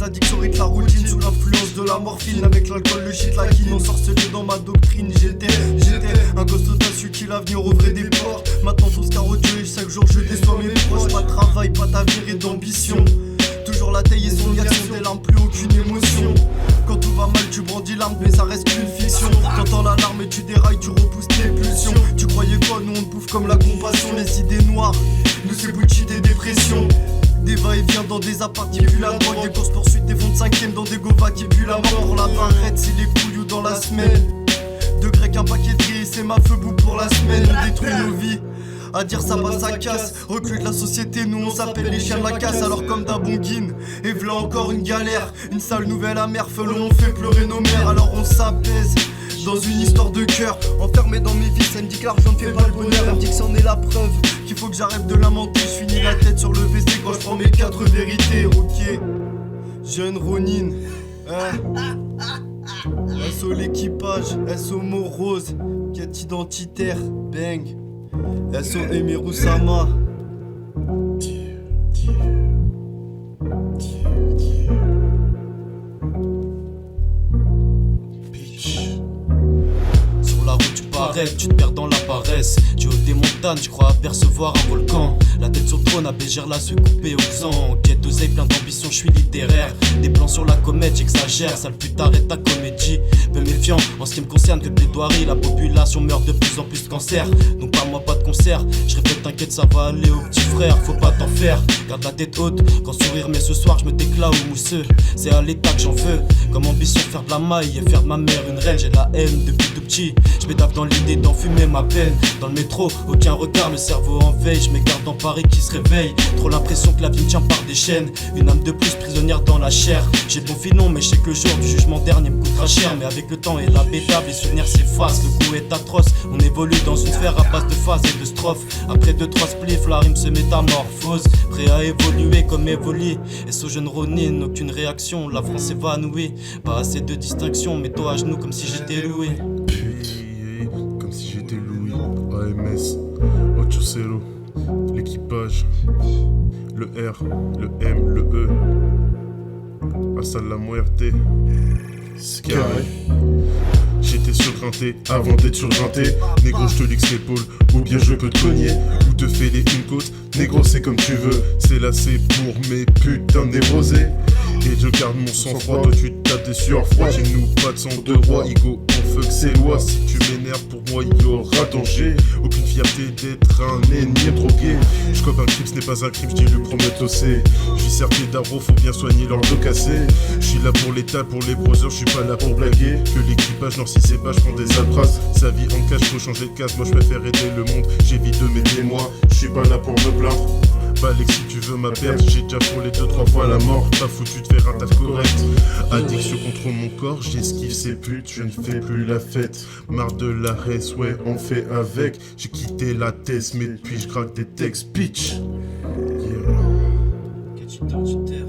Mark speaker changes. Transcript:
Speaker 1: l'addiction rythme la routine. Sous l'influence de la morphine, avec l'alcool, le shit, la quine. Ensorcelé dans ma doctrine, j'étais un gosse audacieux qui l'avenir ouvrait des portes. Maintenant tous carodieux et chaque jour je déçois mes proches. Pas de travail, pas d'avenir et d'ambition. Toujours la taille et son action, des larmes, plus aucune émotion. Quand tout va mal, tu brandis l'arme, mais ça reste qu'une fiction. T'entends l'alarme et tu dérailles, tu repousses tes pulsions. Tu croyais quoi, nous on te bouffe comme la compassion. Les idées noires, nous c'est bullshit et dépression. Des va-et-vient dans des apparts qui puent la drogue. Des courses poursuites, des fonds de cinquième dans des govas qui puent la mort. Pour la barrette, c'est les couilles dans la semaine. De grec, un paquet de riz, c'est ma feu bout pour la semaine. On détruit nos vies. À dire ça va, ça casse. Recul de la société, nous on s'appelle les chiens de la casse. Alors comme d'Abonguine, et v'là encore une galère. Une sale nouvelle amère, felon, on fait pleurer nos mères. Alors on s'apaise dans une histoire de cœur. Enfermé dans mes vies, ça me dit que l'argent ne fait pas le bonheur. Elle me dit que c'en est la preuve, qu'il faut que j'arrête de lamenter. Je finis la tête sur le WC quand je prends mes 4 vérités. Ok, jeune Ronin, SO l'équipage, SO Morose, quête identitaire, bang. SO Emiru Sama. Sur la route tu parais, tu te perds dans la paresse. Du haut des montagnes, je crois apercevoir un volcan. La tête sur le trône, à Bégère là se couper aux sang. Quête d'oseille, plein d'ambition, je suis littéraire. Des plans sur la comète, j'exagère. Sale plus arrête ta comédie. Peu méfiant en ce qui me concerne que plaidoirie. La population meurt de plus en plus de cancer. Donc parle-moi pas de concert. Je répète, t'inquiète, ça va aller au petit frère. Faut pas t'en faire, garde la tête haute. Quand sourire, mais ce soir, je me déclare au mousseux. C'est à l'état que j'en veux. Comme ambition, faire de la maille et faire de ma mère une reine. J'ai la haine depuis tout petit. Je m'étaffe dans l'idée d'enfumer ma peine. Dans le métro, aucun regard, le cerveau en veille. Je m'écarte dans Paris qui se réveille. Trop l'impression que la vie me tient par des chaînes. Une âme de plus prisonnière dans la chair. J'ai bon filon, mais je sais que le jour du jugement dernier me coûtera cher. Mais avec le temps et la bêta, les souvenirs s'effacent. Le coup est atroce. On évolue dans une sphère à base de phases et de strophes. Après 2-3 spliffs, la rime se métamorphose. Prêt à évoluer comme évoluer. Et ce jeune Ronin, aucune réaction. La France évanouie. Pas assez de distinction. Mets-toi à genoux comme si j'étais loué.
Speaker 2: Comme si j'étais Louis. AMS, Ochocero, l'équipage, le R, le M, le E, hasta la muerte, Sky. J'étais surgrinté avant d'être surgrinté. Négro, je te lixe l'épaule, ou bien je peux te cogner, ou te fêler une côte. Négro, c'est comme tu veux, c'est là, c'est pour mes putains de névrosés. Et je garde mon sang-froid, toi tu tapes des sueurs froides. Chez nous, pas de sang de roi, Igo, on fuck ses lois. Si tu m'énerves, pour moi, il y aura danger. Aucune fierté d'être un ennemi drogué. Je cope un crime, ce n'est pas un crime, je dis le promettossé. Je suis certé d'arro, faut bien soigner leur dos cassé. Je suis là pour l'état, pour les brothers, je suis pas là pour blaguer. Que l'équipage noircit ses pages, prend des alpras. Sa vie en cache, faut changer de case. Moi je préfère aider le monde, j'évite de m'aider moi. Je suis pas là pour me plaindre. Balek, si tu veux ma perte, j'ai déjà frôlé 2-3 fois la mort. Pas foutu de faire un taf correct. Addiction contre mon corps, j'esquive ces putes, je ne fais plus la fête. Marre de la reste, ouais, on fait avec. J'ai quitté la thèse, mais depuis je craque des textes, bitch.
Speaker 1: Quête identitaire.